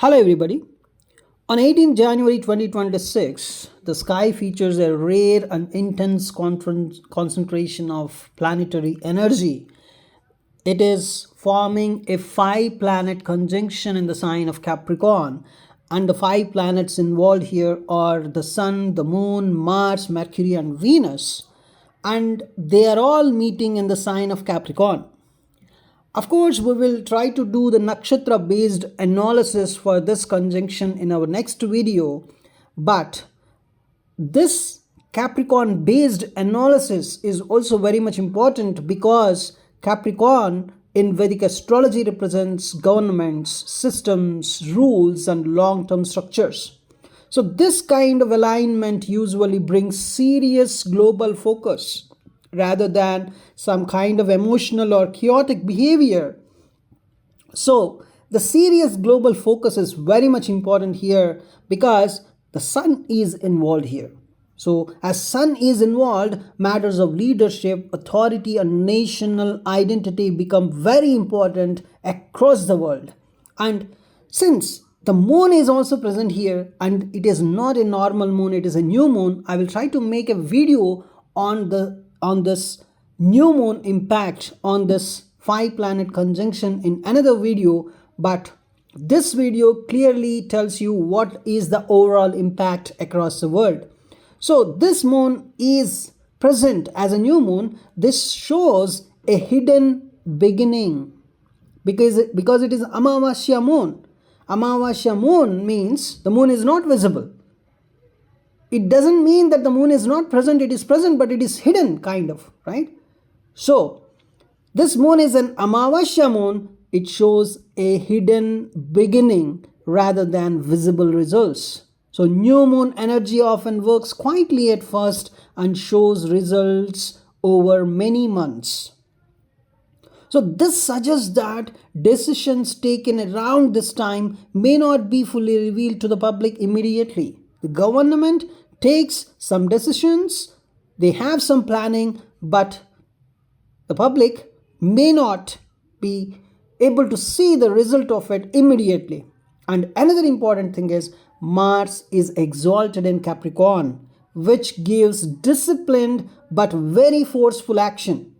Hello everybody. On 18 January 2026, the sky features a rare and intense concentration of planetary energy. It is forming a five-planet conjunction in the sign of Capricorn, and the five planets involved here are the Sun, the Moon, Mars, Mercury, and Venus, and they are all meeting in the sign of Capricorn. Of course, we will try to do the nakshatra based analysis for this conjunction in our next video, but this Capricorn based analysis is also very much important because Capricorn in Vedic astrology represents governments, systems, rules, and long term structures. So, this kind of alignment usually brings serious global focus rather than some kind of emotional or chaotic behavior. So, the serious global focus is very much important here because the sun is involved here. So, as sun is involved, matters of leadership, authority, and national identity become very important across the world. And since the moon is also present here and it is not a normal moon, it is a new moon, I will try to make a video on this new moon impact on this five planet conjunction in another video, but this video clearly tells you what is the overall impact across the world. So this moon is present as a new moon. This shows a hidden beginning because it is Amavasya moon. Amavasya moon means the moon is not visible. It doesn't mean that the moon is not present, it is present, but it is hidden, kind of, right? So, this moon is an Amavasya moon. It shows a hidden beginning rather than visible results. So, new moon energy often works quietly at first and shows results over many months. So, this suggests that decisions taken around this time may not be fully revealed to the public immediately. The government takes some decisions, they have some planning, but the public may not be able to see the result of it immediately. And another important thing is Mars is exalted in Capricorn, which gives disciplined but very forceful action.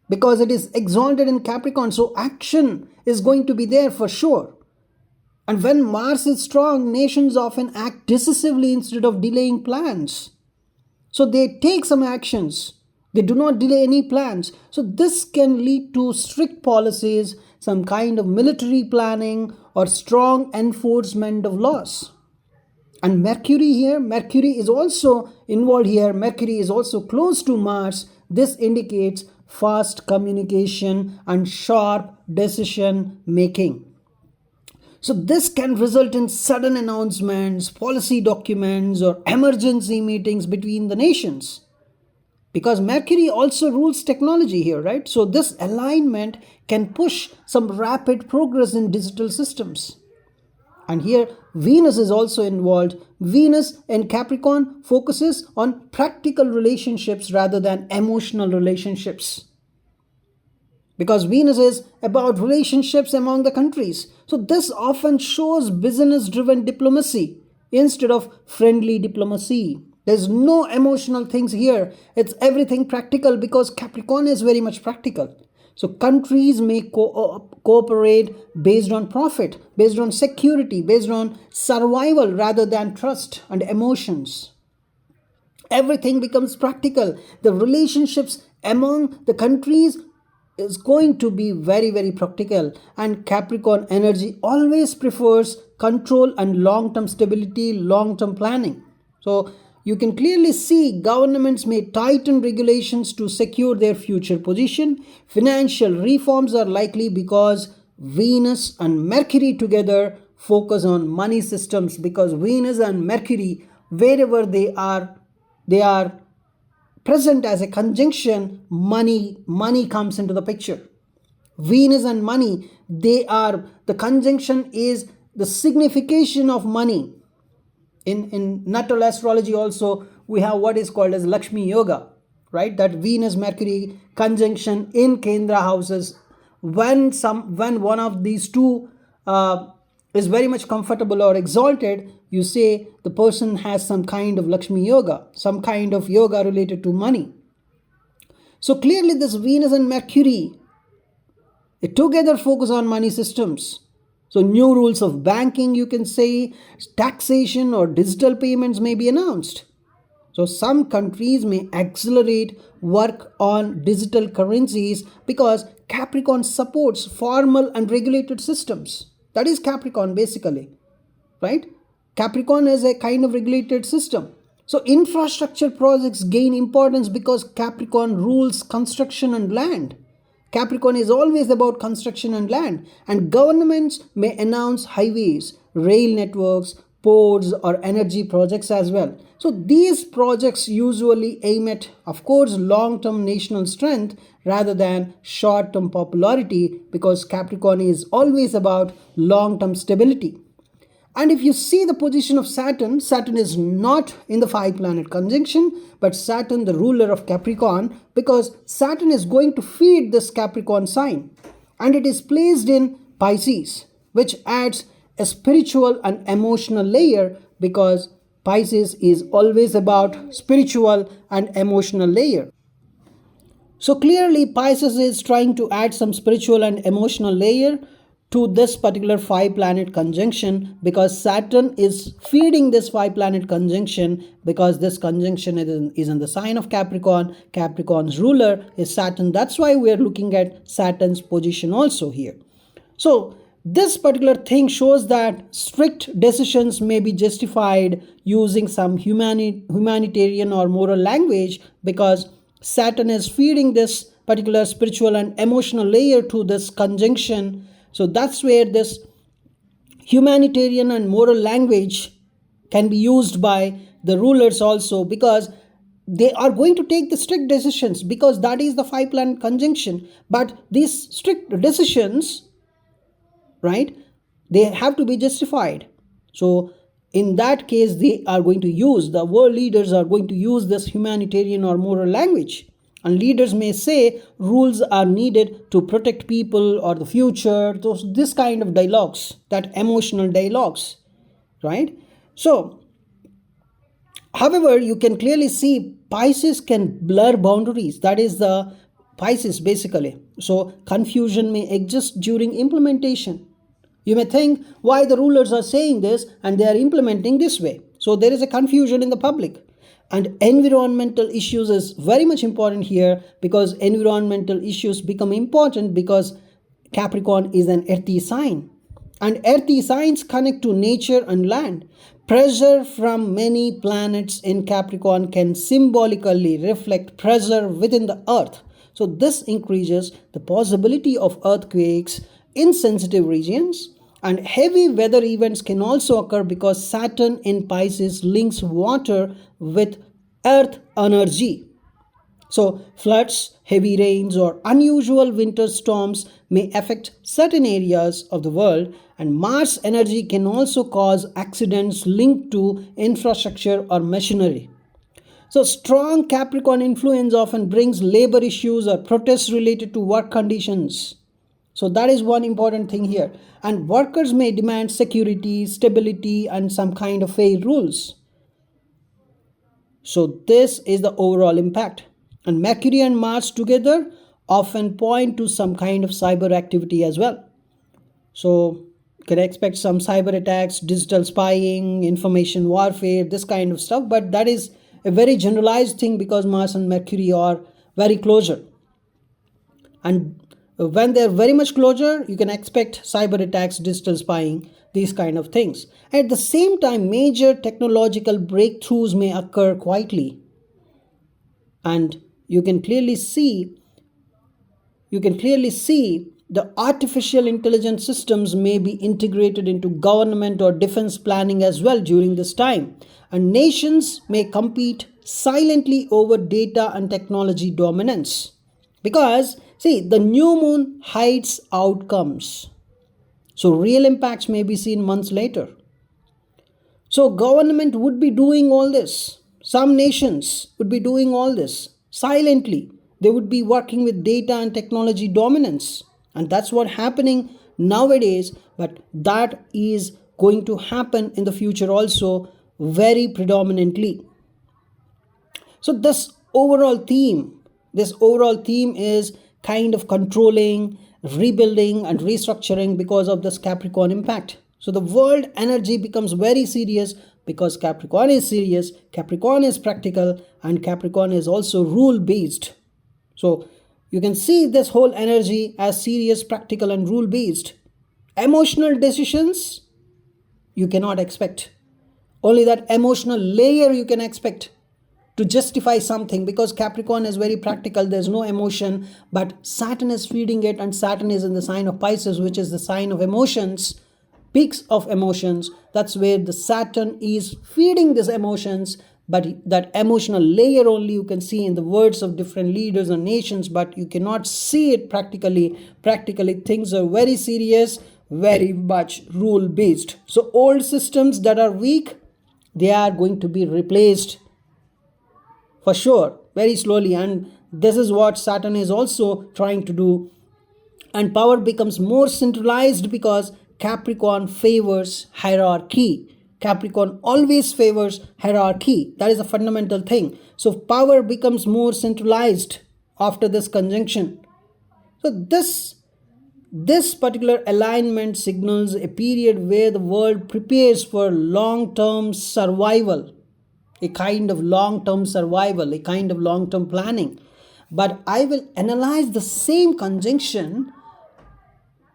Because it is exalted in Capricorn, so action is going to be there for sure. And when Mars is strong, nations often act decisively instead of delaying plans. So they take some actions. They do not delay any plans. So this can lead to strict policies, some kind of military planning, or strong enforcement of laws. And Mercury is also involved here. Mercury is also close to Mars. This indicates fast communication and sharp decision making. So this can result in sudden announcements, policy documents, or emergency meetings between the nations. Because Mercury also rules technology here, right? So this alignment can push some rapid progress in digital systems. And here Venus is also involved. Venus in Capricorn focuses on practical relationships rather than emotional relationships. Because Venus is about relationships among the countries. So this often shows business-driven diplomacy instead of friendly diplomacy. There's no emotional things here. It's everything practical because Capricorn is very much practical. So countries may cooperate based on profit, based on security, based on survival rather than trust and emotions. Everything becomes practical. The relationships among the countries is going to be very, very practical, and Capricorn energy always prefers control and long-term stability, long-term planning. So you can clearly see governments may tighten regulations to secure their future position. Financial reforms are likely because Venus and Mercury together focus on money systems, because Venus and Mercury, wherever they are present as a conjunction, money comes into the picture. Venus and money, the conjunction is the signification of money. In natal astrology also, we have what is called as Lakshmi Yoga, right? That Venus Mercury conjunction in Kendra houses. When one of these two is very much comfortable or exalted, you say the person has some kind of Lakshmi yoga, some kind of yoga related to money. So clearly, this Venus and Mercury, it together focus on money systems. So new rules of banking, you can say, taxation or digital payments may be announced. So some countries may accelerate work on digital currencies because Capricorn supports formal and regulated systems. That is Capricorn basically, right? Capricorn is a kind of regulated system. So infrastructure projects gain importance because Capricorn rules construction and land. Capricorn is always about construction and land, and governments may announce highways, rail networks, ports, or energy projects as well. So these projects usually aim at, of course, long term national strength rather than short term popularity, because Capricorn is always about long term stability. And if you see the position of Saturn, Saturn is not in the 5 planet conjunction, but Saturn, the ruler of Capricorn, because Saturn is going to feed this Capricorn sign. And it is placed in Pisces, which adds a spiritual and emotional layer, because Pisces is always about spiritual and emotional layer. So clearly, Pisces is trying to add some spiritual and emotional layer to this particular 5 planet conjunction, because Saturn is feeding this 5 planet conjunction, because this conjunction is in the sign of Capricorn. Capricorn's ruler is Saturn. That's why we are looking at Saturn's position also here. So this particular thing shows that strict decisions may be justified using some humanitarian or moral language, because Saturn is feeding this particular spiritual and emotional layer to this conjunction. So that's where this humanitarian and moral language can be used by the rulers also, because they are going to take the strict decisions, because that is the 5 planet conjunction. But these strict decisions, right, they have to be justified. So in that case, they are going to use, the world leaders are going to use this humanitarian or moral language. And leaders may say rules are needed to protect people or the future. This kind of dialogues, that emotional dialogues, right? So, however, you can clearly see Pisces can blur boundaries. That is the Pisces basically. So confusion may exist during implementation. You may think why the rulers are saying this and they are implementing this way. So there is a confusion in the public. And environmental issues is very much important here, because environmental issues become important because Capricorn is an earthy sign. And earthy signs connect to nature and land. Pressure from many planets in Capricorn can symbolically reflect pressure within the earth. So this increases the possibility of earthquakes in sensitive regions. And heavy weather events can also occur because Saturn in Pisces links water with earth energy. So floods, heavy rains, or unusual winter storms may affect certain areas of the world, and Mars energy can also cause accidents linked to infrastructure or machinery. So strong Capricorn influence often brings labor issues or protests related to work conditions. So that is one important thing here. And workers may demand security, stability, and some kind of fair rules. So this is the overall impact. And Mercury and Mars together often point to some kind of cyber activity as well. So you can expect some cyber attacks, digital spying, information warfare, this kind of stuff. But that is a very generalized thing, because Mars and Mercury are very closer. And when they're very much closer, you can expect cyber attacks, digital spying, these kind of things. At the same time, major technological breakthroughs may occur quietly. And you can clearly see the artificial intelligence systems may be integrated into government or defense planning as well during this time. And nations may compete silently over data and technology dominance. Because, see, the new moon hides outcomes. So real impacts may be seen months later. So government would be doing all this. Some nations would be doing all this silently. They would be working with data and technology dominance. And that's what happening nowadays, but that is going to happen in the future also very predominantly. So this overall theme is kind of controlling, rebuilding and restructuring because of this Capricorn impact. So the world energy becomes very serious because Capricorn is serious, Capricorn is practical, and Capricorn is also rule based. So you can see this whole energy as serious, practical and rule based. Emotional decisions you cannot expect. Only that emotional layer you can expect to justify something, because Capricorn is very practical, there's no emotion, but Saturn is feeding it, and Saturn is in the sign of Pisces, which is the sign of emotions, peaks of emotions. That's where the Saturn is feeding these emotions, but that emotional layer only you can see in the words of different leaders and nations, but you cannot see it practically things are very serious, very much rule based. So old systems that are weak, they are going to be replaced for sure, very slowly, and this is what Saturn is also trying to do. And power becomes more centralized because Capricorn favors hierarchy. Capricorn always favors hierarchy. That is a fundamental thing. So power becomes more centralized after this conjunction. So this particular alignment signals a period where the world prepares for long-term survival, a kind of long-term survival, a kind of long-term planning. But I will analyze the same conjunction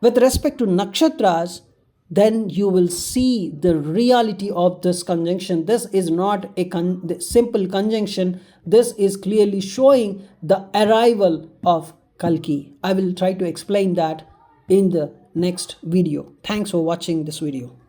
with respect to nakshatras, then you will see the reality of this conjunction. This is not a simple conjunction. This is clearly showing the arrival of Kalki. I will try to explain that in the next video. Thanks for watching this video.